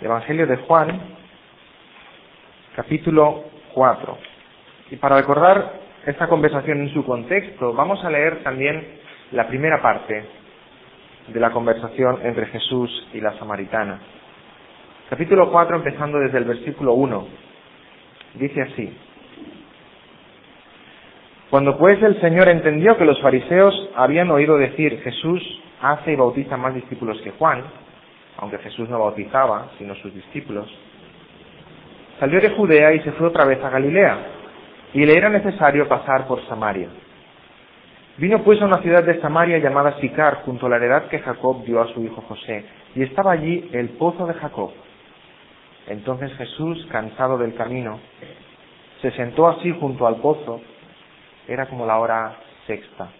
Evangelio de Juan, capítulo 4. Y para recordar esta conversación en su contexto, vamos a leer también la primera parte de la conversación entre Jesús y la samaritana. Capítulo 4, empezando desde el versículo 1. Dice así: Cuando pues el Señor entendió que los fariseos habían oído decir, Jesús hace y bautiza más discípulos que Juan, aunque Jesús no bautizaba, sino sus discípulos, salió de Judea y se fue otra vez a Galilea, y le era necesario pasar por Samaria. Vino pues a una ciudad de Samaria llamada Sicar, junto a la heredad que Jacob dio a su hijo José, y estaba allí el pozo de Jacob. Entonces Jesús, cansado del camino, se sentó así junto al pozo. Era como la hora sexta.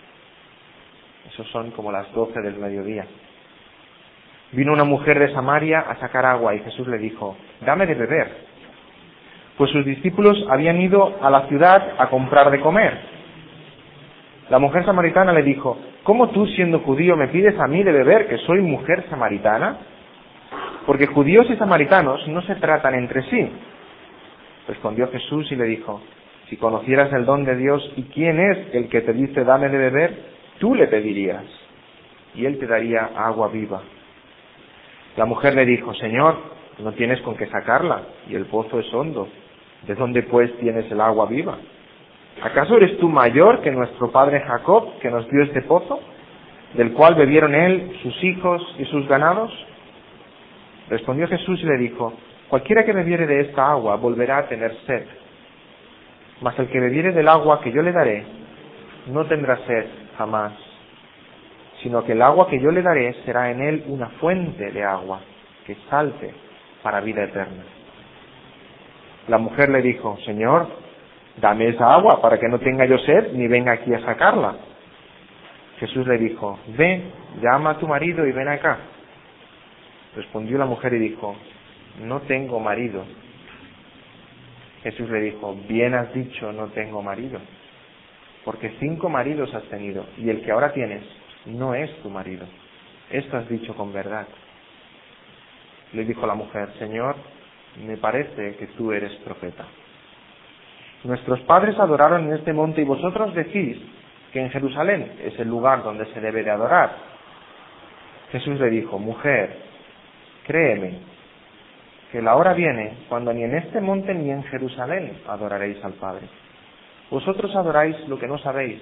Esos son como las 12 del mediodía. Vino una mujer de Samaria a sacar agua y Jesús le dijo, dame de beber. Pues sus discípulos habían ido a la ciudad a comprar de comer. La mujer samaritana le dijo, ¿cómo tú, siendo judío, me pides a mí de beber, que soy mujer samaritana? Porque judíos y samaritanos no se tratan entre sí. Respondió Jesús y le dijo, si conocieras el don de Dios y quién es el que te dice dame de beber, tú le pedirías, y él te daría agua viva. La mujer le dijo, Señor, no tienes con qué sacarla, y el pozo es hondo. ¿De dónde pues tienes el agua viva? ¿Acaso eres tú mayor que nuestro padre Jacob, que nos dio este pozo, del cual bebieron él, sus hijos y sus ganados? Respondió Jesús y le dijo, cualquiera que bebiere de esta agua volverá a tener sed, mas el que bebiere del agua que yo le daré no tendrá sed jamás, sino que el agua que yo le daré será en él una fuente de agua que salte para vida eterna. La mujer le dijo, Señor, dame esa agua para que no tenga yo sed ni venga aquí a sacarla. Jesús le dijo, ve, llama a tu marido y ven acá. Respondió la mujer y dijo, no tengo marido. Jesús le dijo, bien has dicho, no tengo marido, porque 5 maridos has tenido, y el que ahora tienes no es tu marido. Esto has dicho con verdad. Le dijo la mujer, Señor, me parece que tú eres profeta. Nuestros padres adoraron en este monte y vosotros decís que en Jerusalén es el lugar donde se debe de adorar. Jesús le dijo, mujer, créeme, que la hora viene cuando ni en este monte ni en Jerusalén adoraréis al Padre. Vosotros adoráis lo que no sabéis.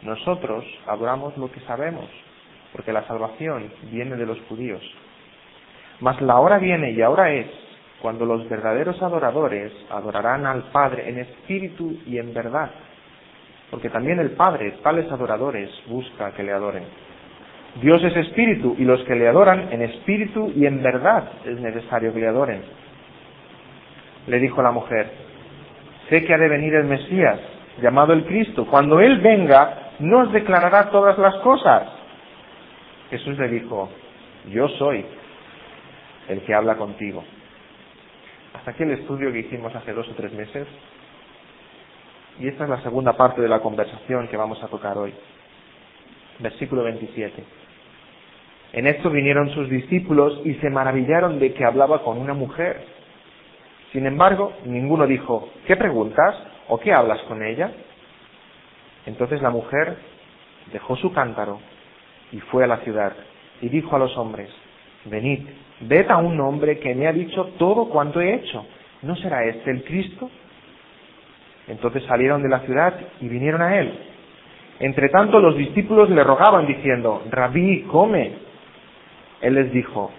Nosotros adoramos lo que sabemos, porque la salvación viene de los judíos. Mas la hora viene y ahora es cuando los verdaderos adoradores adorarán al Padre en espíritu y en verdad, porque también el Padre, tales adoradores, busca que le adoren. Dios es espíritu y los que le adoran en espíritu y en verdad es necesario que le adoren. Le dijo la mujer, sé que ha de venir el Mesías, llamado el Cristo. Cuando Él venga, nos declarará todas las cosas. Jesús le dijo, yo soy el que habla contigo. Hasta aquí el estudio que hicimos hace 2 o 3 meses. Y esta es la segunda parte de la conversación que vamos a tocar hoy. Versículo 27. En esto vinieron sus discípulos y se maravillaron de que hablaba con una mujer. Sin embargo, ninguno dijo, ¿qué preguntas? ¿O qué hablas con ella? Entonces la mujer dejó su cántaro y fue a la ciudad y dijo a los hombres, venid, ved a un hombre que me ha dicho todo cuanto he hecho. ¿No será este el Cristo? Entonces salieron de la ciudad y vinieron a él. Entre tanto los discípulos le rogaban diciendo, Rabí, come. Él les dijo,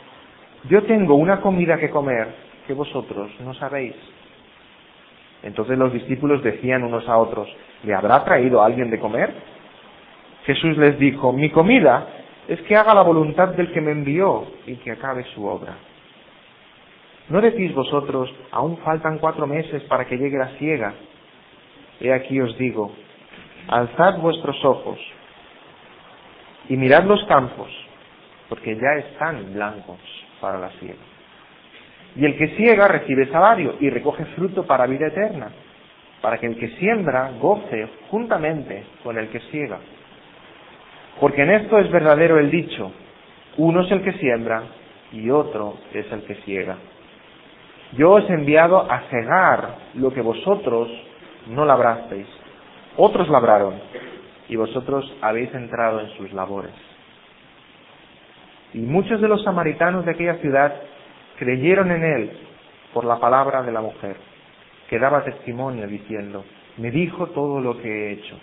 yo tengo una comida que comer que vosotros no sabéis. Entonces los discípulos decían unos a otros, ¿le habrá traído alguien de comer? Jesús les dijo, mi comida es que haga la voluntad del que me envió y que acabe su obra. ¿No decís vosotros, aún faltan 4 meses para que llegue la siega? He aquí os digo, alzad vuestros ojos y mirad los campos, porque ya están blancos para la siega. Y el que siega recibe salario y recoge fruto para vida eterna, para que el que siembra goce juntamente con el que siega. Porque en esto es verdadero el dicho, uno es el que siembra y otro es el que ciega. Yo os he enviado a cegar lo que vosotros no labrasteis. Otros labraron, y vosotros habéis entrado en sus labores. Y muchos de los samaritanos de aquella ciudad creyeron en él por la palabra de la mujer, que daba testimonio diciendo: me dijo todo lo que he hecho.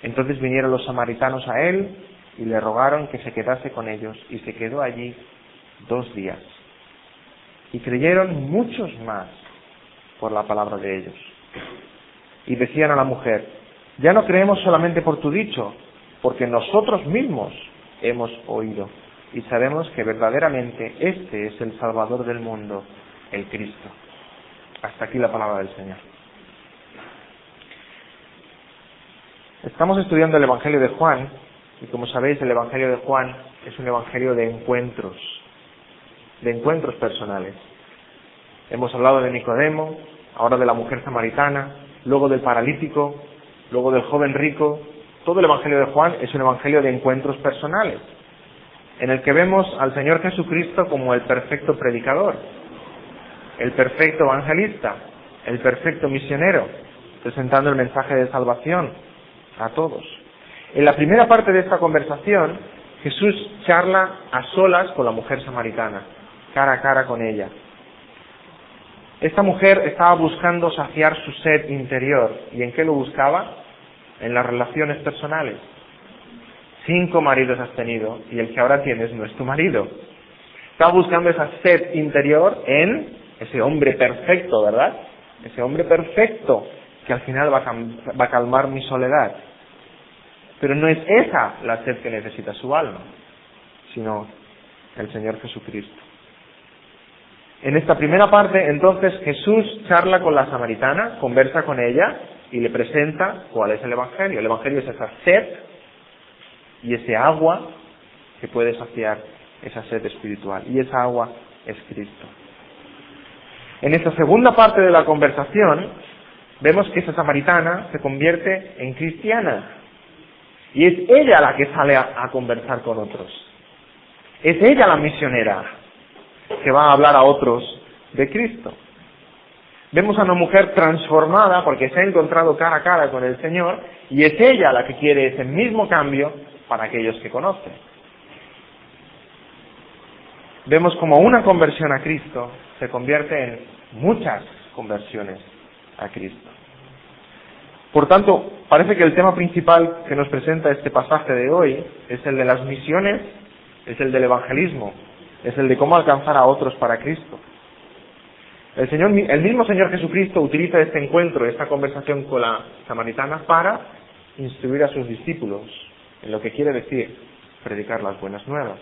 Entonces vinieron los samaritanos a él y le rogaron que se quedase con ellos, y se quedó allí 2 días. Y creyeron muchos más por la palabra de ellos. Y decían a la mujer: ya no creemos solamente por tu dicho, porque nosotros mismos hemos oído y sabemos que verdaderamente este es el Salvador del mundo, el Cristo. Hasta aquí la palabra del Señor. Estamos estudiando el Evangelio de Juan, y como sabéis, el Evangelio de Juan es un evangelio de encuentros personales. Hemos hablado de Nicodemo, ahora de la mujer samaritana, luego del paralítico, luego del joven rico. Todo el Evangelio de Juan es un evangelio de encuentros personales, en el que vemos al Señor Jesucristo como el perfecto predicador, el perfecto evangelista, el perfecto misionero, presentando el mensaje de salvación a todos. En la primera parte de esta conversación, Jesús charla a solas con la mujer samaritana, cara a cara con ella. Esta mujer estaba buscando saciar su sed interior. ¿Y en qué lo buscaba? En las relaciones personales. 5 maridos has tenido y el que ahora tienes no es tu marido. Estaba buscando esa sed interior en ese hombre perfecto, ¿verdad? Ese hombre perfecto que al final va a calmar mi soledad. Pero no es esa la sed que necesita su alma, sino el Señor Jesucristo. En esta primera parte, entonces, Jesús charla con la samaritana, conversa con ella y le presenta cuál es el Evangelio. El Evangelio es esa sed y ese agua que puede saciar esa sed espiritual. Y esa agua es Cristo. En esta segunda parte de la conversación, vemos que esa samaritana se convierte en cristiana. Y es ella la que sale a conversar con otros. Es ella la misionera que va a hablar a otros de Cristo. Vemos a una mujer transformada porque se ha encontrado cara a cara con el Señor, y es ella la que quiere ese mismo cambio para aquellos que conocen. Vemos como una conversión a Cristo se convierte en muchas conversiones a Cristo. Por tanto, parece que el tema principal que nos presenta este pasaje de hoy es el de las misiones, es el del evangelismo, es el de cómo alcanzar a otros para Cristo. El mismo Señor Jesucristo utiliza este encuentro, esta conversación con la samaritana para instruir a sus discípulos en lo que quiere decir predicar las buenas nuevas,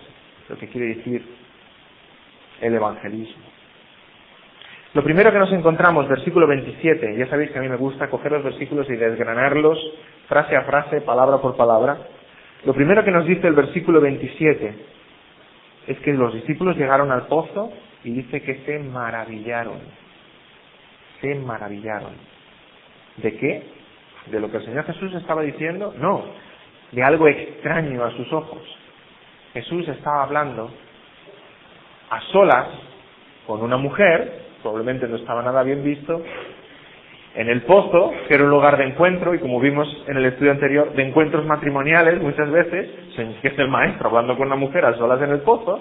lo que quiere decir el evangelismo. Lo primero que nos encontramos, versículo 27, ya sabéis que a mí me gusta coger los versículos y desgranarlos frase a frase, palabra por palabra. Lo primero que nos dice el versículo 27 es que los discípulos llegaron al pozo y dice que se maravillaron. Se maravillaron. ¿De qué? ¿De lo que el Señor Jesús estaba diciendo? No, de algo extraño a sus ojos. Jesús estaba hablando a solas con una mujer, probablemente no estaba nada bien visto, en el pozo, que era un lugar de encuentro, y como vimos en el estudio anterior, de encuentros matrimoniales muchas veces, que es el maestro hablando con una mujer a solas en el pozo,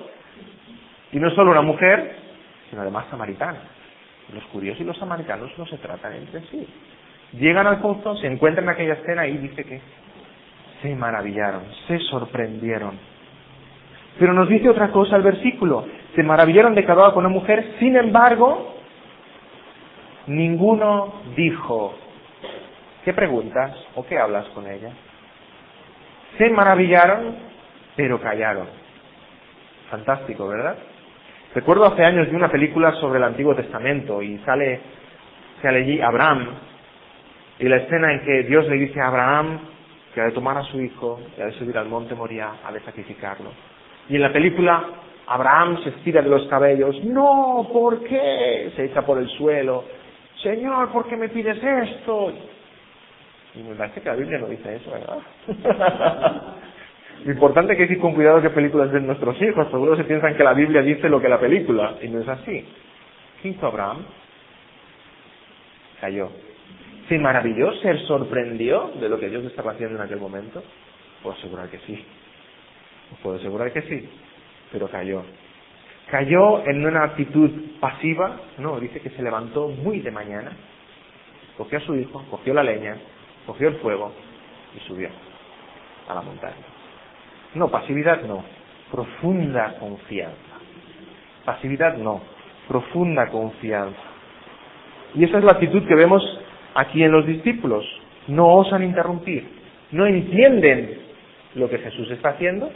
y no solo una mujer, sino además samaritana. Los judíos y los samaritanos no se tratan entre sí. Llegan al pozo, se encuentran en aquella escena y dice que se maravillaron, se sorprendieron. Pero nos dice otra cosa el versículo: se maravillaron de que hablaba con una mujer, sin embargo, ninguno dijo: ¿qué preguntas o qué hablas con ella? Se maravillaron, pero callaron. Fantástico, ¿verdad? Recuerdo hace años vi una película sobre el Antiguo Testamento y sale allí Abraham, y la escena en que Dios le dice a Abraham que ha de tomar a su hijo y ha de subir al monte Moriah, ha de sacrificarlo. Y en la película Abraham se estira de los cabellos: no, ¿por qué? Se echa por el suelo: Señor, ¿por qué me pides esto? Y me parece que la Biblia no dice eso, ¿verdad? Lo importante es que ir con cuidado qué películas ven nuestros hijos. Seguro se piensan que la Biblia dice lo que la película, y no es así. ¿Qué hizo Abraham? Cayó. ¿Se maravilló? ¿Se sorprendió de lo que Dios estaba haciendo en aquel momento? Puedo asegurar que sí. Puedo asegurar que sí. Pero cayó. Cayó en una actitud pasiva. No, dice que se levantó muy de mañana. Cogió a su hijo, cogió la leña, cogió el fuego y subió a la montaña. No, pasividad no. Profunda confianza. Pasividad no. Profunda confianza. Y esa es la actitud que vemos aquí en los discípulos. No osan interrumpir. No entienden lo que Jesús está haciendo,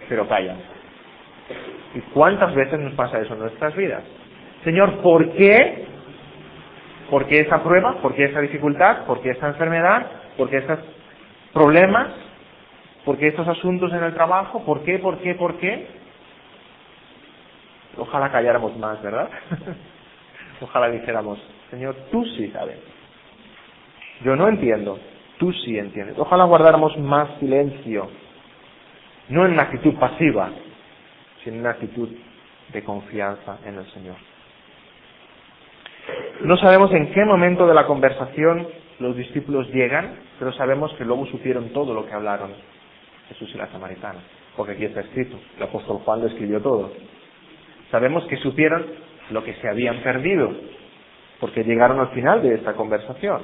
pero callan. ¿Y cuántas veces nos pasa eso en nuestras vidas? Señor, ¿por qué? ¿Por qué esa prueba? ¿Por qué esa dificultad? ¿Por qué esta enfermedad? ¿Por qué estos problemas? ¿Por qué estos asuntos en el trabajo? ¿Por qué? ¿Por qué? ¿Por qué? Ojalá calláramos más, ¿verdad? Ojalá dijéramos, Señor, tú sí sabes. Yo no entiendo, tú sí entiendes. Ojalá guardáramos más silencio, no en una actitud pasiva, sino en una actitud de confianza en el Señor. No sabemos en qué momento de la conversación los discípulos llegan, pero sabemos que luego supieron todo lo que hablaron Jesús y la samaritana, porque aquí está escrito, el apóstol Juan lo escribió todo. Sabemos que supieron lo que se habían perdido, porque llegaron al final de esta conversación.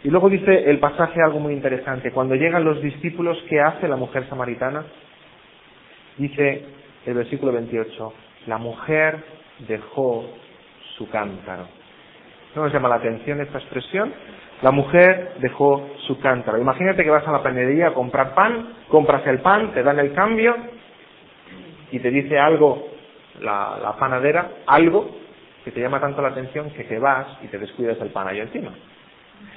Y luego dice el pasaje algo muy interesante. Cuando llegan los discípulos, ¿qué hace la mujer samaritana? Dice el versículo 28, la mujer dejó su cántaro. ¿No os llama la atención esta expresión? La mujer dejó su cántaro. Imagínate que vas a la panadería a comprar pan, compras el pan, te dan el cambio y te dice algo, la panadera, algo que te llama tanto la atención que te vas y te descuidas el pan ahí encima.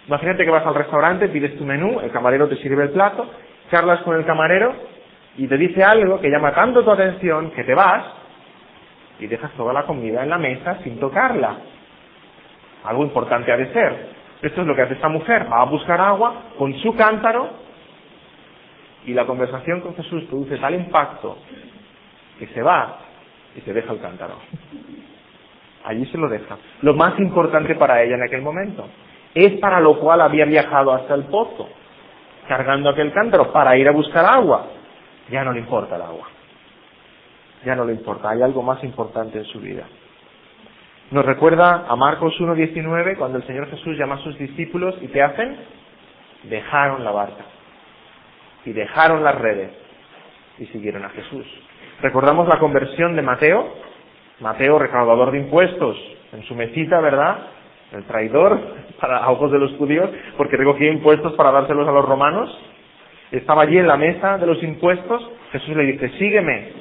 Imagínate que vas al restaurante, pides tu menú, el camarero te sirve el plato, charlas con el camarero y te dice algo que llama tanto tu atención que te vas y dejas toda la comida en la mesa sin tocarla. Algo importante ha de ser. Esto es lo que hace esta mujer. Va a buscar agua con su cántaro y la conversación con Jesús produce tal impacto que se va y se deja el cántaro. Allí se lo deja. Lo más importante para ella en aquel momento. Es para lo cual había viajado hasta el pozo, cargando aquel cántaro para ir a buscar agua. Ya no le importa el agua. Ya no le importa. Hay algo más importante en su vida. Nos recuerda a Marcos 1:19 cuando el Señor Jesús llama a sus discípulos y ¿qué hacen? Dejaron la barca y dejaron las redes y siguieron a Jesús. Recordamos la conversión de Mateo. Mateo, recaudador de impuestos, en su mesita, ¿verdad? El traidor a ojos de los judíos, porque recogía impuestos para dárselos a los romanos. Estaba allí en la mesa de los impuestos. Jesús le dice, sígueme.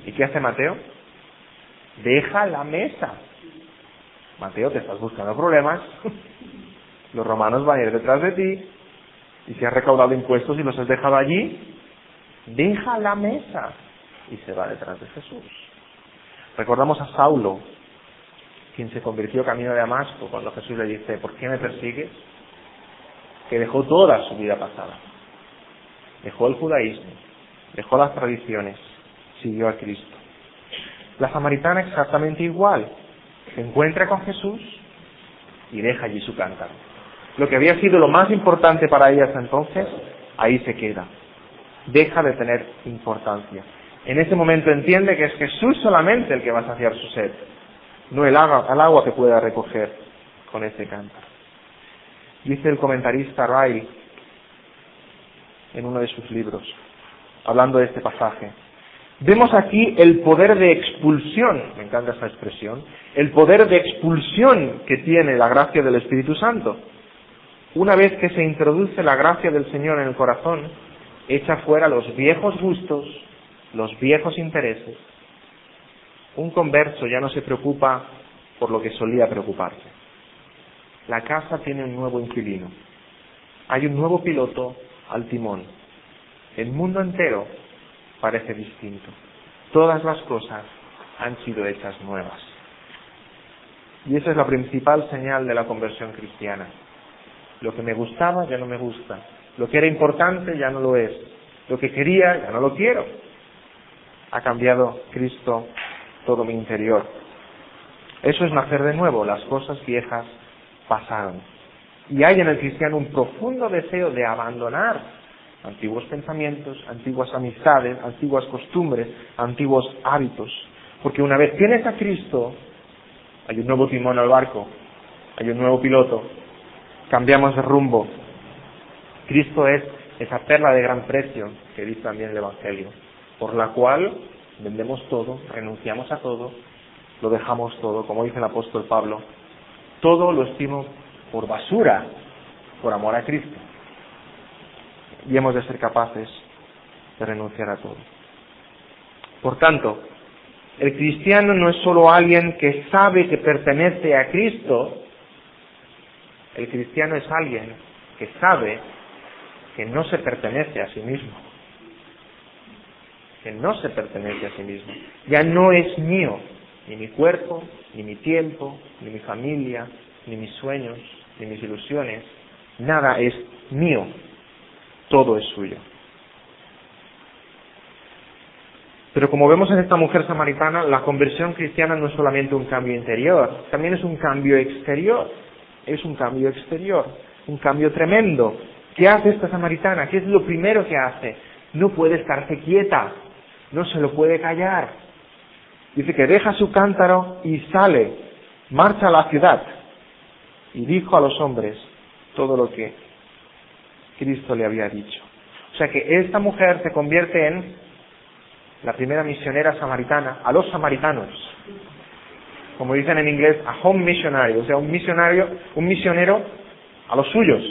¿Y qué hace Mateo? Deja la mesa. Mateo, te estás buscando problemas. Los romanos van a ir detrás de ti. Y si has recaudado impuestos y los has dejado allí, deja la mesa. Y se va detrás de Jesús. Recordamos a Saulo, quien se convirtió camino de Damasco, cuando Jesús le dice, ¿por qué me persigues? Que dejó toda su vida pasada. Dejó el judaísmo, dejó las tradiciones, siguió a Cristo. La samaritana exactamente igual. Se encuentra con Jesús y deja allí su cántaro. Lo que había sido lo más importante para ella hasta entonces, ahí se queda. Deja de tener importancia. En ese momento entiende que es Jesús solamente el que va a saciar su sed, no el agua que pueda recoger con ese cántaro. Dice el comentarista Riley en uno de sus libros, hablando de este pasaje, vemos aquí el poder de expulsión, me encanta esta expresión, el poder de expulsión que tiene la gracia del Espíritu Santo. Una vez que se introduce la gracia del Señor en el corazón, echa fuera los viejos gustos, los viejos intereses. Un converso ya no se preocupa por lo que solía preocuparse. La casa tiene un nuevo inquilino. Hay un nuevo piloto al timón. El mundo entero parece distinto. Todas las cosas han sido hechas nuevas. Y esa es la principal señal de la conversión cristiana. Lo que me gustaba ya no me gusta. Lo que era importante ya no lo es. Lo que quería ya no lo quiero. Ha cambiado Cristo todo mi interior. Eso es nacer de nuevo. Las cosas viejas pasaron. Y hay en el cristiano un profundo deseo de abandonar antiguos pensamientos, antiguas amistades, antiguas costumbres, antiguos hábitos. Porque una vez tienes a Cristo, hay un nuevo timón al barco, hay un nuevo piloto, cambiamos de rumbo. Cristo es esa perla de gran precio que dice también el Evangelio, por la cual vendemos todo, renunciamos a todo, lo dejamos todo, como dice el apóstol Pablo, todo lo estimo por basura, por amor a Cristo. Y hemos de ser capaces de renunciar a todo. Por tanto, el cristiano no es solo alguien que sabe que pertenece a Cristo, el cristiano es alguien que sabe que no se pertenece a sí mismo. Que no se pertenece a sí mismo. Ya no es mío, ni mi cuerpo, ni mi tiempo, ni mi familia, ni mis sueños, ni mis ilusiones. Nada es mío. Todo es suyo. Pero como vemos en esta mujer samaritana, la conversión cristiana no es solamente un cambio interior, también es un cambio exterior. Es un cambio exterior, un cambio tremendo. ¿Qué hace esta samaritana? ¿Qué es lo primero que hace? No puede estarse quieta, no se lo puede callar. Dice que deja su cántaro y sale, marcha a la ciudad y dijo a los hombres todo lo que Cristo le había dicho. O sea que esta mujer se convierte en la primera misionera samaritana a los samaritanos. Como dicen en inglés, a home missionary, o sea, un misionero a los suyos,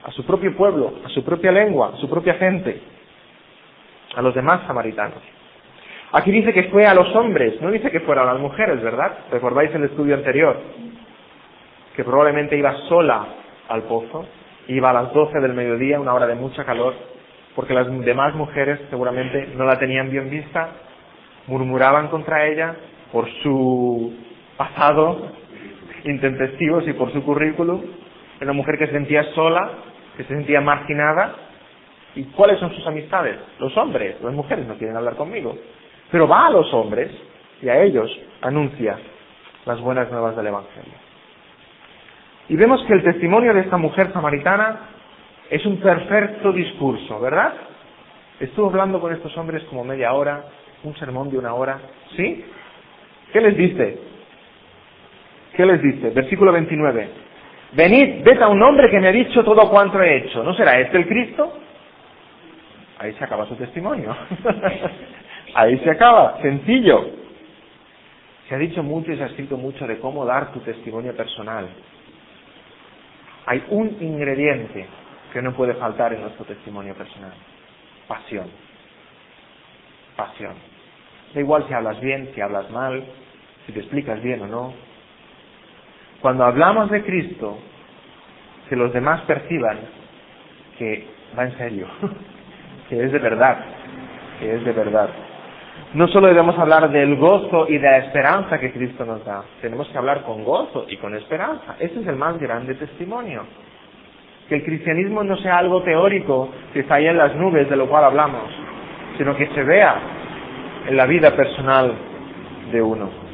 a su propio pueblo, a su propia lengua, a su propia gente, a los demás samaritanos. Aquí dice que fue a los hombres, no dice que fuera a las mujeres, ¿verdad? ¿Recordáis el estudio anterior? Que probablemente iba sola al pozo, iba a las 12 del mediodía, una hora de mucha calor, porque las demás mujeres seguramente no la tenían bien vista, murmuraban contra ella por su pasado intempestivo y por su currículum. Era una mujer que se sentía sola, que se sentía marginada. ¿Y cuáles son sus amistades? Los hombres. Las mujeres no quieren hablar conmigo. Pero va a los hombres y a ellos anuncia las buenas nuevas del Evangelio. Y vemos que el testimonio de esta mujer samaritana es un perfecto discurso, ¿verdad? Estuvo hablando con estos hombres como media hora, un sermón de 1 hora, ¿sí? ¿Qué les dice? ¿Qué les dice? Versículo 29. Venid, ved a un hombre que me ha dicho todo cuanto he hecho. ¿No será este el Cristo? Ahí se acaba su testimonio. Ahí se acaba, sencillo. Se ha dicho mucho y se ha escrito mucho de cómo dar tu testimonio personal. Hay un ingrediente que no puede faltar en nuestro testimonio personal. Pasión. Pasión. Da igual si hablas bien, si hablas mal, si te explicas bien o no. Cuando hablamos de Cristo, que los demás perciban que va en serio, que es de verdad, que es de verdad. No solo debemos hablar del gozo y de la esperanza que Cristo nos da, tenemos que hablar con gozo y con esperanza. Ese es el más grande testimonio. Que el cristianismo no sea algo teórico que está ahí en las nubes de lo cual hablamos, sino que se vea en la vida personal de uno.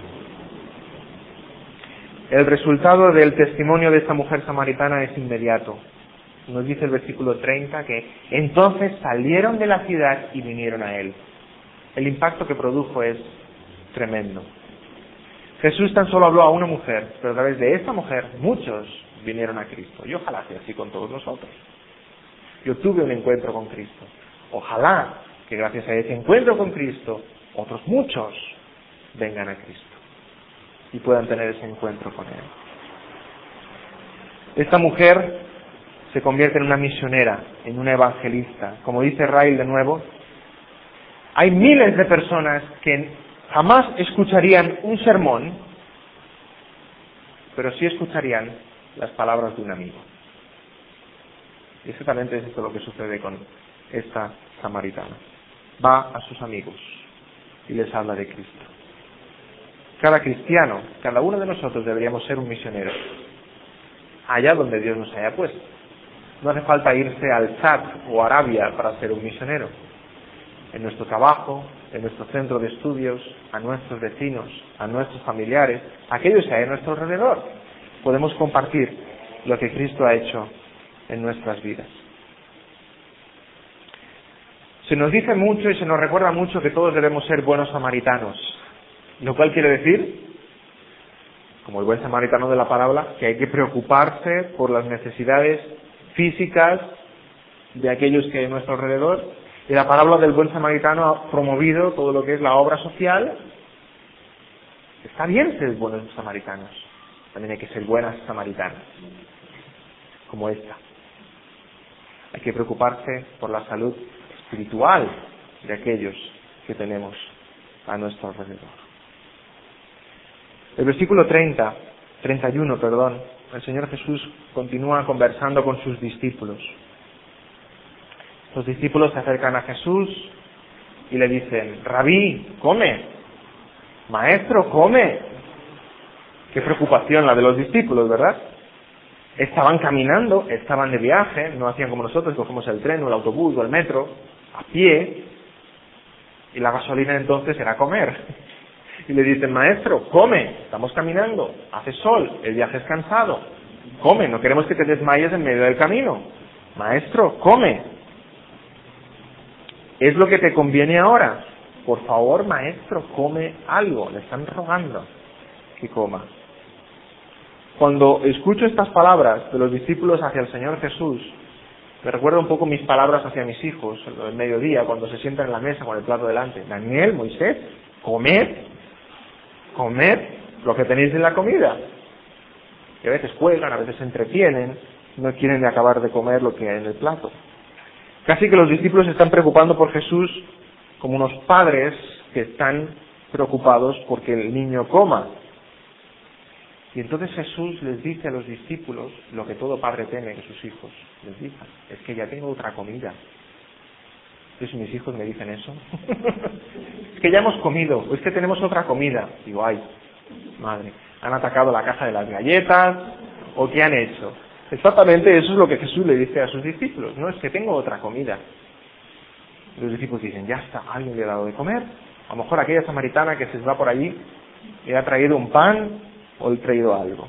El resultado del testimonio de esta mujer samaritana es inmediato. Nos dice el versículo 30 que entonces salieron de la ciudad y vinieron a él. El impacto que produjo es tremendo. Jesús tan solo habló a una mujer, pero a través de esta mujer muchos vinieron a Cristo. Y ojalá sea así con todos nosotros. Yo tuve un encuentro con Cristo. Ojalá que gracias a ese encuentro con Cristo, otros muchos vengan a Cristo y puedan tener ese encuentro con Él. Esta mujer se convierte en una misionera, en una evangelista. Como dice Rail de nuevo, hay miles de personas que jamás escucharían un sermón, pero sí escucharían las palabras de un amigo. Y exactamente es esto lo que sucede con esta samaritana. Va a sus amigos y les habla de Cristo. Cada cristiano, cada uno de nosotros deberíamos ser un misionero, allá donde Dios nos haya puesto. No hace falta irse al Chad o Arabia para ser un misionero. En nuestro trabajo, en nuestro centro de estudios, a nuestros vecinos, a nuestros familiares, a aquellos que hay a nuestro alrededor, podemos compartir lo que Cristo ha hecho en nuestras vidas. Se nos dice mucho y se nos recuerda mucho que todos debemos ser buenos samaritanos, lo cual quiere decir, como el buen samaritano de la parábola, que hay que preocuparse por las necesidades físicas de aquellos que hay a nuestro alrededor. Y la parábola del buen samaritano ha promovido todo lo que es la obra social. Está bien ser buenos samaritanos, también hay que ser buenas samaritanas, como esta. Hay que preocuparse por la salud espiritual de aquellos que tenemos a nuestro alrededor. El versículo 31, el Señor Jesús continúa conversando con sus discípulos. Los discípulos se acercan a Jesús y le dicen: Rabí, come, maestro, come. Qué preocupación la de los discípulos, ¿verdad? Estaban caminando, estaban de viaje, no hacían como nosotros, cogemos el tren o el autobús o el metro, a pie, y la gasolina entonces era comer. Y le dicen: maestro, come, estamos caminando, hace sol, el viaje es cansado, come, no queremos que te desmayes en medio del camino. Maestro, come. ¿Es lo que te conviene ahora? Por favor, maestro, come algo. Le están rogando que coma. Cuando escucho estas palabras de los discípulos hacia el Señor Jesús, me recuerda un poco mis palabras hacia mis hijos, el mediodía, cuando se sientan en la mesa con el plato delante. Daniel, Moisés, comed lo que tenéis en la comida. Y a veces juegan, a veces se entretienen, no quieren de acabar de comer lo que hay en el plato. Casi que los discípulos se están preocupando por Jesús como unos padres que están preocupados porque el niño coma. Y entonces Jesús les dice a los discípulos lo que todo padre teme que sus hijos les digan: es que ya tengo otra comida. Yo, si mis hijos me dicen eso, es que ya hemos comido, o es que tenemos otra comida. Digo: ay, madre, han atacado la caja de las galletas, o ¿qué han hecho? Exactamente eso es lo que Jesús le dice a sus discípulos: no, es que tengo otra comida. Los discípulos dicen: ya está, alguien le ha dado de comer. A lo mejor aquella samaritana que se va por allí le ha traído un pan o le ha traído algo.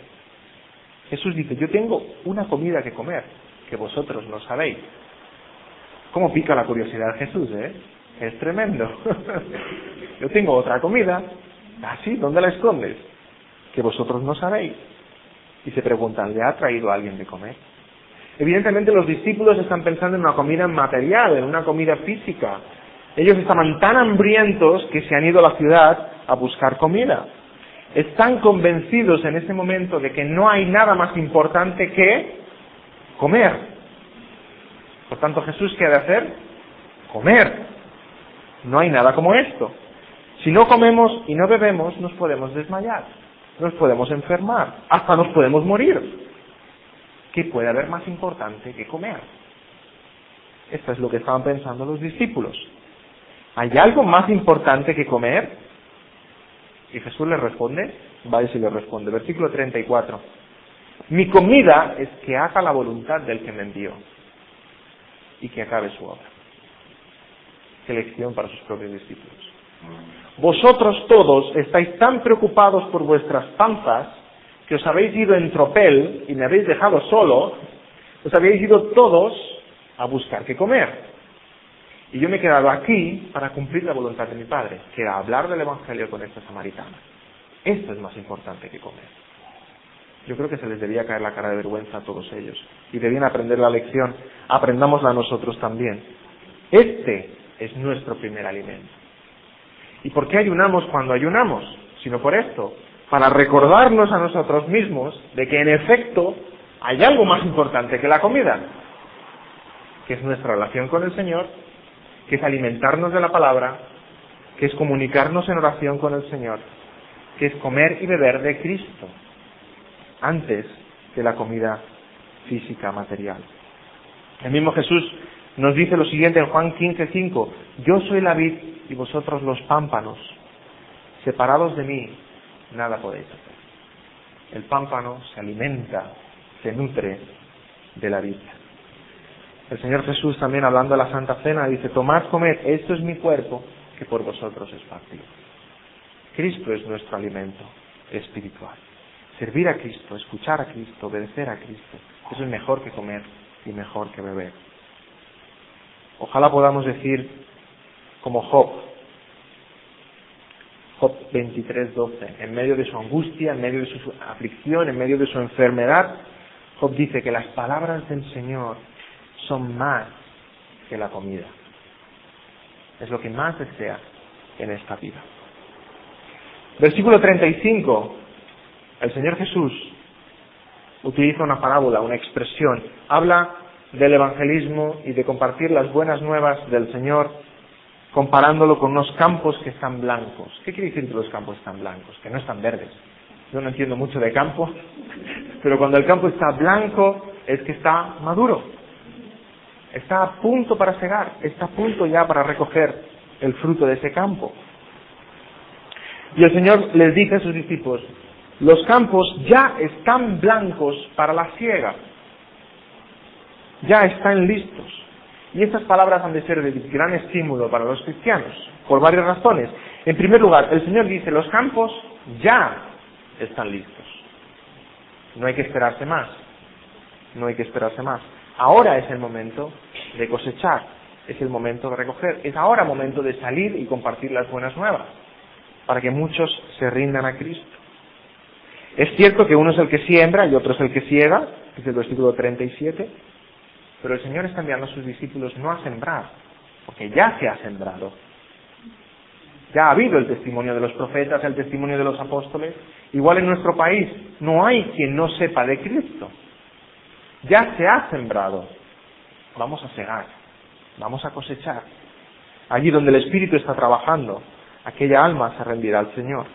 Jesús dice: yo tengo una comida que comer, que vosotros no sabéis. ¿Cómo pica la curiosidad de Jesús, Es tremendo. Yo tengo otra comida. ¿Ah, sí? ¿Dónde la escondes? Que vosotros no sabéis. Y se preguntan: ¿le ha traído alguien de comer? Evidentemente los discípulos están pensando en una comida material, en una comida física. Ellos estaban tan hambrientos que se han ido a la ciudad a buscar comida. Están convencidos en ese momento de que no hay nada más importante que comer. Por tanto, Jesús, ¿qué ha de hacer? Comer. No hay nada como esto. Si no comemos y no bebemos, nos podemos desmayar, nos podemos enfermar, hasta nos podemos morir. ¿Qué puede haber más importante que comer? Esto es lo que estaban pensando los discípulos. ¿Hay algo más importante que comer? Y Jesús les responde, vaya si les responde, versículo 34. Mi comida es que haga la voluntad del que me envió y que acabe su obra. Qué lección para sus propios discípulos. Vosotros todos estáis tan preocupados por vuestras panzas que os habéis ido en tropel y me habéis dejado solo. Os habéis ido todos a buscar qué comer. Y yo me he quedado aquí para cumplir la voluntad de mi Padre, que era hablar del Evangelio con esta samaritana. Esto es más importante que comer. Yo creo que se les debía caer la cara de vergüenza a todos ellos. Y debían aprender la lección. Aprendámosla nosotros también. Este es nuestro primer alimento. ¿Y por qué ayunamos cuando ayunamos? Sino por esto, para recordarnos a nosotros mismos de que en efecto hay algo más importante que la comida, que es nuestra relación con el Señor, que es alimentarnos de la palabra, que es comunicarnos en oración con el Señor, que es comer y beber de Cristo, antes que la comida física, material. El mismo Jesús nos dice lo siguiente en Juan 15:5, yo soy la vid y vosotros los pámpanos, separados de mí, nada podéis hacer. El pámpano se alimenta, se nutre de la vid. El Señor Jesús también, hablando de la Santa Cena, dice: tomad, comed, esto es mi cuerpo, que por vosotros es partido. Cristo es nuestro alimento espiritual. Servir a Cristo, escuchar a Cristo, obedecer a Cristo, eso es mejor que comer y mejor que beber. Ojalá podamos decir como Job 23:12, en medio de su angustia, en medio de su aflicción, en medio de su enfermedad, Job dice que las palabras del Señor son más que la comida. Es lo que más desea en esta vida. Versículo 35, el Señor Jesús utiliza una parábola, una expresión, habla del evangelismo y de compartir las buenas nuevas del Señor, comparándolo con unos campos que están blancos. ¿Qué quiere decir que los campos están blancos? Que no están verdes. Yo no entiendo mucho de campo, pero cuando el campo está blanco es que está maduro. Está a punto para cegar, está a punto ya para recoger el fruto de ese campo. Y el Señor les dice a sus discípulos: los campos ya están blancos para la siega. Ya están listos. Y estas palabras han de ser de gran estímulo para los cristianos, por varias razones. En primer lugar, el Señor dice: los campos ya están listos. No hay que esperarse más. No hay que esperarse más. Ahora es el momento de cosechar. Es el momento de recoger. Es ahora el momento de salir y compartir las buenas nuevas, para que muchos se rindan a Cristo. Es cierto que uno es el que siembra y otro es el que ciega, es el versículo 37, pero el Señor está enviando a sus discípulos no a sembrar, porque ya se ha sembrado. Ya ha habido el testimonio de los profetas, el testimonio de los apóstoles. Igual en nuestro país no hay quien no sepa de Cristo. Ya se ha sembrado. Vamos a cegar, vamos a cosechar. Allí donde el Espíritu está trabajando, aquella alma se rendirá al Señor.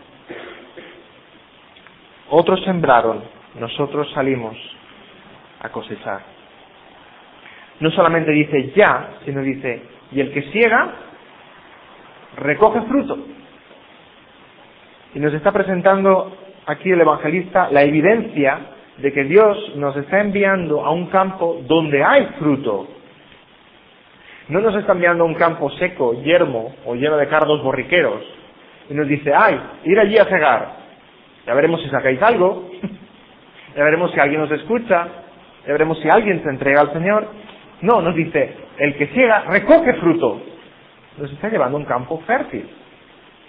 Otros sembraron, nosotros salimos a cosechar. No solamente dice ya, sino dice: y el que siega, recoge fruto. Y nos está presentando aquí el evangelista la evidencia de que Dios nos está enviando a un campo donde hay fruto. No nos está enviando a un campo seco, yermo o lleno de cardos borriqueros. Y nos dice: ir allí a cegar. Ya veremos si sacáis algo. Ya veremos si alguien nos escucha. Ya veremos si alguien se entrega al Señor. No, nos dice: el que ciega recoge fruto. Nos está llevando a un campo fértil,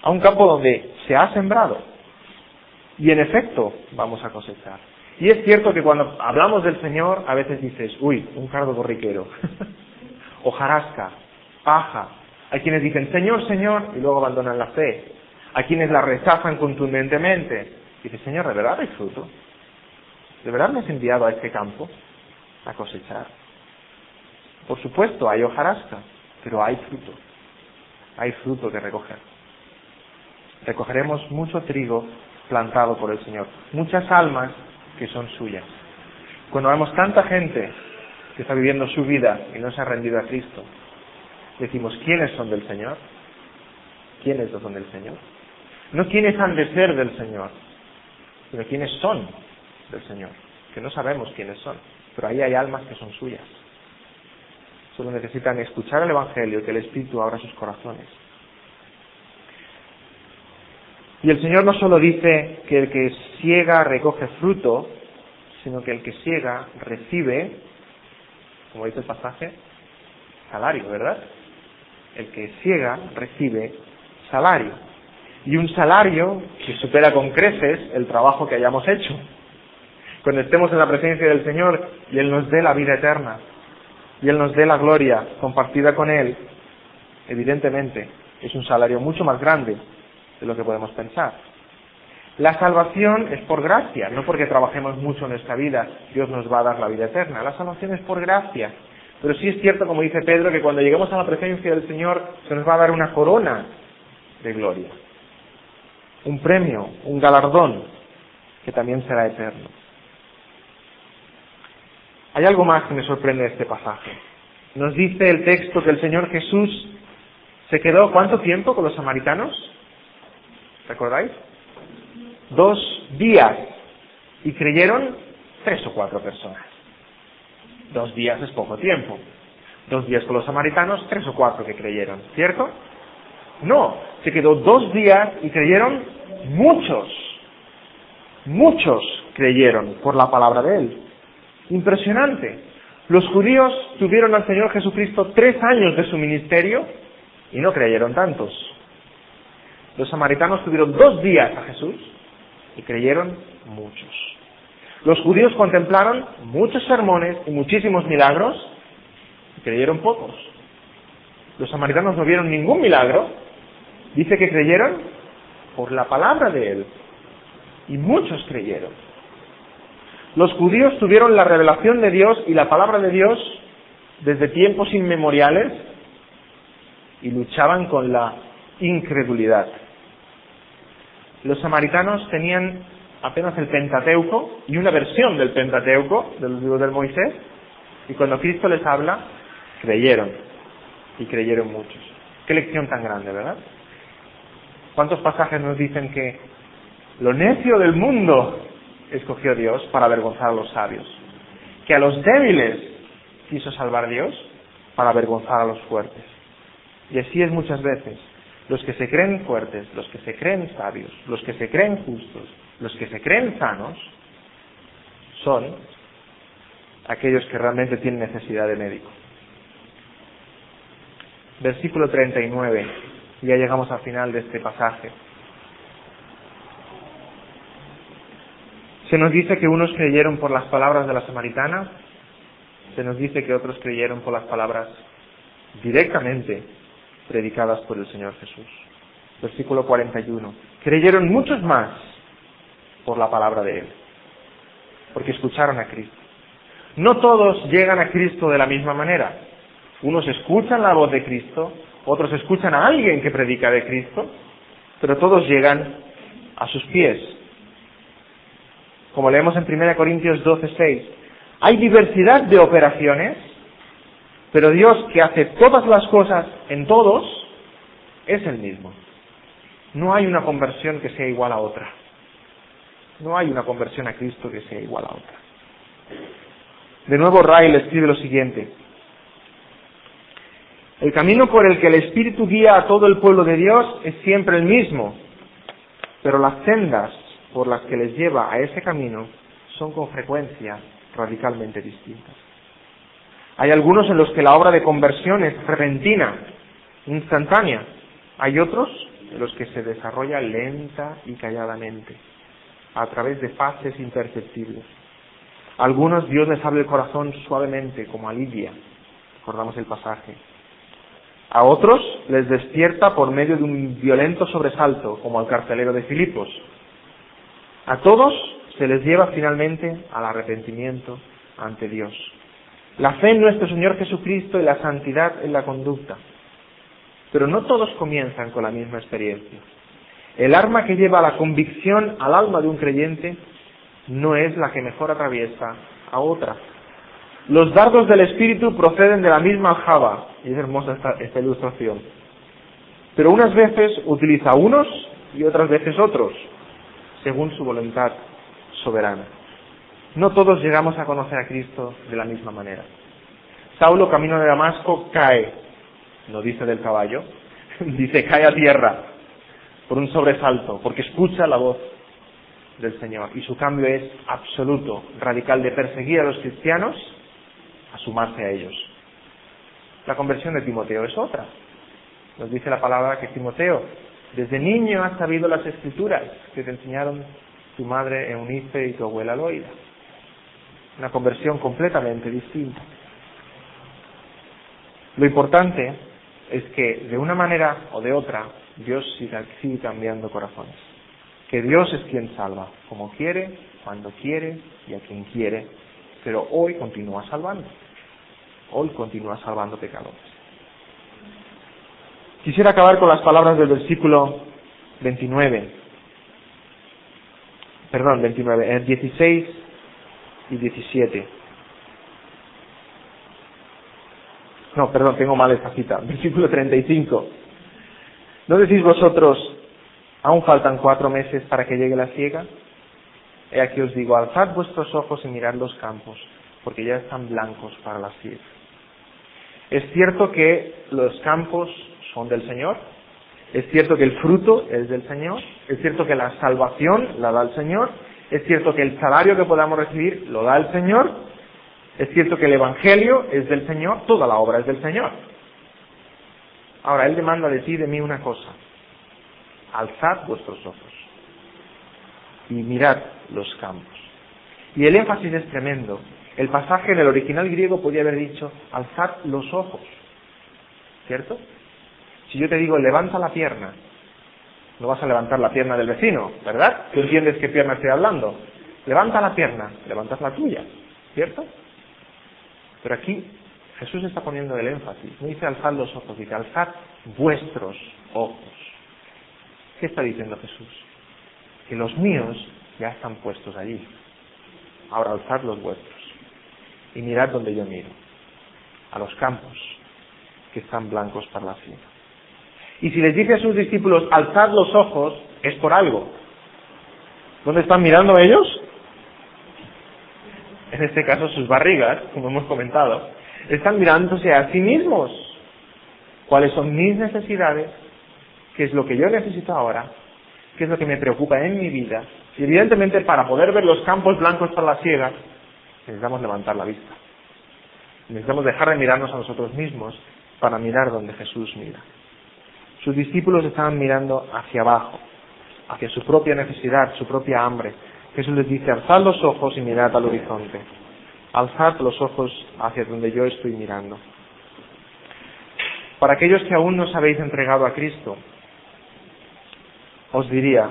a un campo donde se ha sembrado. Y en efecto vamos a cosechar. Y es cierto que cuando hablamos del Señor, a veces dices: uy, un cardo borriquero. Hojarasca, paja. Hay quienes dicen: Señor, Señor, y luego abandonan la fe. Hay quienes la rechazan contundentemente. Y dice: Señor, ¿de verdad hay fruto? ¿De verdad me has enviado a este campo a cosechar? Por supuesto, hay hojarasca, pero hay fruto. Hay fruto que recoger. Recogeremos mucho trigo plantado por el Señor. Muchas almas que son suyas. Cuando vemos tanta gente que está viviendo su vida y no se ha rendido a Cristo, decimos: ¿quiénes son del Señor? ¿Quiénes no son del Señor? No quiénes han de ser del Señor, sino quiénes son del Señor, que no sabemos quiénes son, pero ahí hay almas que son suyas. Solo necesitan escuchar el Evangelio y que el Espíritu abra sus corazones. Y el Señor no solo dice que el que siega recoge fruto, sino que el que siega recibe, como dice el pasaje, salario, ¿verdad? El que siega recibe salario. Y un salario que supera con creces el trabajo que hayamos hecho. Cuando estemos en la presencia del Señor y Él nos dé la vida eterna, y Él nos dé la gloria compartida con Él, evidentemente es un salario mucho más grande de lo que podemos pensar. La salvación es por gracia, no porque trabajemos mucho en esta vida, Dios nos va a dar la vida eterna. La salvación es por gracia. Pero sí es cierto, como dice Pedro, que cuando lleguemos a la presencia del Señor se nos va a dar una corona de gloria. Un premio, un galardón, que también será eterno. Hay algo más que me sorprende de este pasaje. Nos dice el texto que el Señor Jesús se quedó ¿cuánto tiempo con los samaritanos? ¿Recordáis? 2 días. Y creyeron 3 o 4 personas. 2 días es poco tiempo. 2 días con los samaritanos, 3 o 4 que creyeron, ¿cierto? No, se quedó 2 días y creyeron muchos. Muchos creyeron por la palabra de Él. Impresionante. Los judíos tuvieron al Señor Jesucristo 3 años de su ministerio y no creyeron tantos. Los samaritanos tuvieron 2 días a Jesús y creyeron muchos. Los judíos contemplaron muchos sermones y muchísimos milagros y creyeron pocos. Los samaritanos no vieron ningún milagro. Dice que creyeron por la palabra de Él y muchos creyeron. Los judíos tuvieron la revelación de Dios y la palabra de Dios desde tiempos inmemoriales y luchaban con la incredulidad. Los samaritanos tenían apenas el Pentateuco y una versión del Pentateuco, de los libros de Moisés, y cuando Cristo les habla, creyeron, y creyeron muchos. Qué lección tan grande, ¿verdad? ¿Cuántos pasajes nos dicen que lo necio del mundo escogió Dios para avergonzar a los sabios? Que a los débiles quiso salvar Dios para avergonzar a los fuertes. Y así es muchas veces. Los que se creen fuertes, los que se creen sabios, los que se creen justos, los que se creen sanos, son aquellos que realmente tienen necesidad de médico. Versículo 39, ya llegamos al final de este pasaje. Se nos dice que unos creyeron por las palabras de la samaritana, se nos dice que otros creyeron por las palabras directamente predicadas por el Señor Jesús. Versículo 41. Creyeron muchos más por la palabra de Él, porque escucharon a Cristo. No todos llegan a Cristo de la misma manera. Unos escuchan la voz de Cristo, otros escuchan a alguien que predica de Cristo, pero todos llegan a sus pies. Como leemos en 1 Corintios 12:6, hay diversidad de operaciones, pero Dios, que hace todas las cosas en todos, es el mismo. No hay una conversión que sea igual a otra. No hay una conversión a Cristo que sea igual a otra. De nuevo Ryle escribe lo siguiente: el camino por el que el Espíritu guía a todo el pueblo de Dios es siempre el mismo, pero las sendas por las que les lleva a ese camino son con frecuencia radicalmente distintas. Hay algunos en los que la obra de conversión es repentina, instantánea. Hay otros en los que se desarrolla lenta y calladamente, a través de fases imperceptibles. A algunos Dios les abre el corazón suavemente, como a Lidia, recordamos el pasaje. A otros les despierta por medio de un violento sobresalto, como al carcelero de Filipos. A todos se les lleva finalmente al arrepentimiento ante Dios. La fe en nuestro Señor Jesucristo y la santidad en la conducta. Pero no todos comienzan con la misma experiencia. El arma que lleva la convicción al alma de un creyente no es la que mejor atraviesa a otra. Los dardos del Espíritu proceden de la misma aljaba, y es hermosa esta ilustración. Pero unas veces utiliza unos y otras veces otros, según su voluntad soberana. No todos llegamos a conocer a Cristo de la misma manera. Saulo, camino de Damasco, cae, no dice del caballo, dice cae a tierra por un sobresalto, porque escucha la voz del Señor. Y su cambio es absoluto, radical, de perseguir a los cristianos a sumarse a ellos. La conversión de Timoteo es otra. Nos dice la palabra que Timoteo, desde niño has sabido las Escrituras que te enseñaron tu madre Eunice y tu abuela Loida. Una conversión completamente distinta. Lo importante es que de una manera o de otra Dios sigue cambiando corazones. Que Dios es quien salva, como quiere, cuando quiere y a quien quiere, pero hoy continúa salvando. Hoy continúa salvando pecadores. Quisiera acabar con las palabras del versículo 16 y 17. No, perdón, tengo mal esta cita. Versículo 35. ¿No decís vosotros, aún faltan 4 meses para que llegue la siega? He aquí os digo, alzad vuestros ojos y mirad los campos, porque ya están blancos para la siega. Es cierto que los campos son del Señor, es cierto que el fruto es del Señor, es cierto que la salvación la da el Señor, es cierto que el salario que podamos recibir lo da el Señor, es cierto que el Evangelio es del Señor, toda la obra es del Señor. Ahora, Él demanda de ti y de mí una cosa: alzad vuestros ojos y mirad los campos. Y el énfasis es tremendo. El pasaje en el original griego podría haber dicho, alzad los ojos, ¿cierto? Si yo te digo, levanta la pierna, no vas a levantar la pierna del vecino, ¿verdad? ¿Tú entiendes qué pierna estoy hablando? Levanta la pierna, levantas la tuya, ¿cierto? Pero aquí Jesús está poniendo el énfasis, no dice alzad los ojos, dice alzad vuestros ojos. ¿Qué está diciendo Jesús? Que los míos ya están puestos allí. Ahora alzad los vuestros. Y mirad donde yo miro, a los campos que están blancos para la siega. Y si les dice a sus discípulos, alzad los ojos, es por algo. ¿Dónde están mirando ellos? En este caso sus barrigas, como hemos comentado. Están mirándose a sí mismos. ¿Cuáles son mis necesidades? ¿Qué es lo que yo necesito ahora? ¿Qué es lo que me preocupa en mi vida? Y evidentemente para poder ver los campos blancos para la siega, necesitamos levantar la vista. Necesitamos dejar de mirarnos a nosotros mismos para mirar donde Jesús mira. Sus discípulos estaban mirando hacia abajo, hacia su propia necesidad, su propia hambre. Jesús les dice, alzad los ojos y mirad al horizonte. Alzad los ojos hacia donde yo estoy mirando. Para aquellos que aún no os habéis entregado a Cristo, os diría,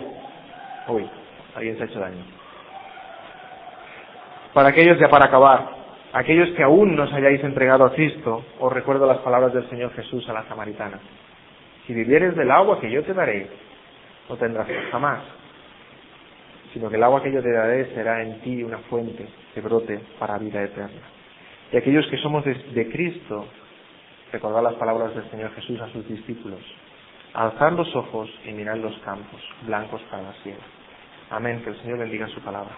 uy, alguien se ha hecho daño. Para aquellos, ya para acabar, aquellos que aún no os hayáis entregado a Cristo, os recuerdo las palabras del Señor Jesús a la samaritana. Si vivieres del agua que yo te daré, no tendrás sed jamás, sino que el agua que yo te daré será en ti una fuente que brote para vida eterna. Y aquellos que somos de Cristo, recordad las palabras del Señor Jesús a sus discípulos. Alzad los ojos y mirad los campos blancos para la siega. Amén. Que el Señor bendiga su palabra.